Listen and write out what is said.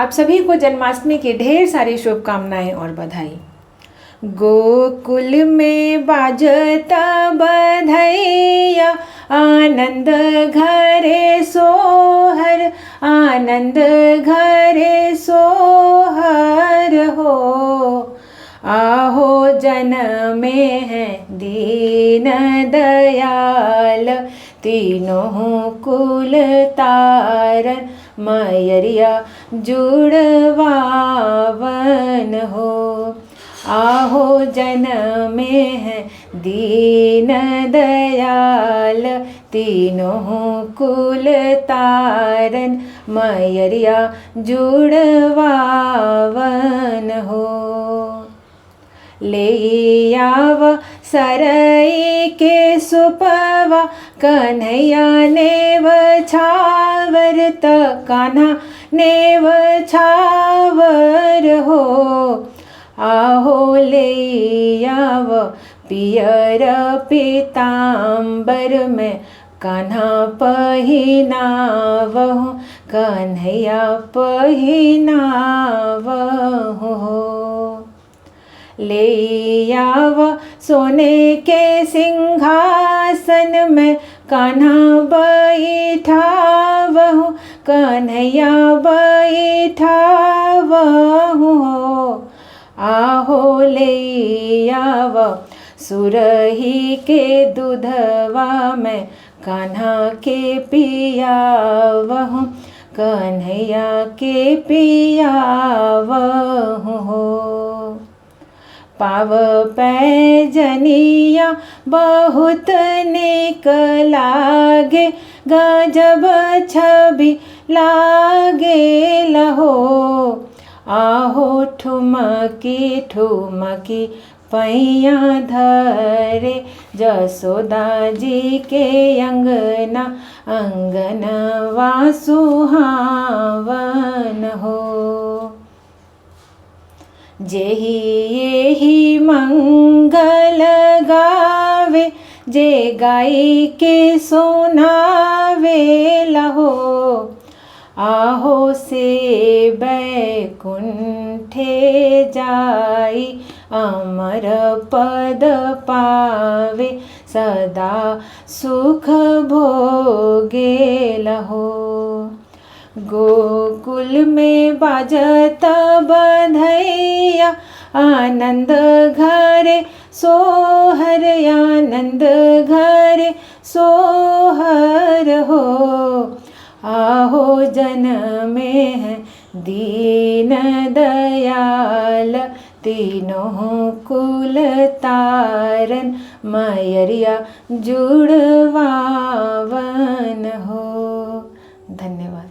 आप सभी को जन्माष्टमी की ढेर सारी शुभकामनाएं और बधाई। गोकुल में बाजता बधैया, आनंद घरे सोहर, आनंद घरे सोहर हो। आहो जनमे है दीन दयाल, तीनों कुल तारन, मयरिया जुड़वावन हो। आहो जनमे है दीन दयाल, तीनों कुल तारन, मयरिया जुड़वावन हो। ले आव सरई के सुपवा, कन्हैया नेव छावर, त कान्हा नेव छावर हो। आहो ले आव पियर पीताम्बर में, कान्हा पहिनावहु, कन्हैया पहिनावहु हो। ले आव सोने के सिंहासन में, कान्हा बैठावहु, कन्हैया बैठावहु हो। आहो ले आव सुरही के दूधवा में, कान्हा के पियावहु, कन्हैया के पियावहु हो। पाव पैजनिया बहुत निक लागे, गजब छवि लागे लहो। आहो ठुमकी ठुमकी पैया धरे, जसोदा जी के अंगना, अंगनवा सुहावन हो। जेहि येहि मंगल गावे, जे गाई के सुनावे लहो। आहो से बैकुंठे जाई, अमर पद पावे, सदा सुख भोगे लहो। गोकुल में बाजत बधैया, आनंद घरे सोहर, आनंद घरे सोहर हो। आहो जनमे है दीन दयाल, तीनों कुल तारन, मयरिया जुड़वावन हो। धन्यवाद।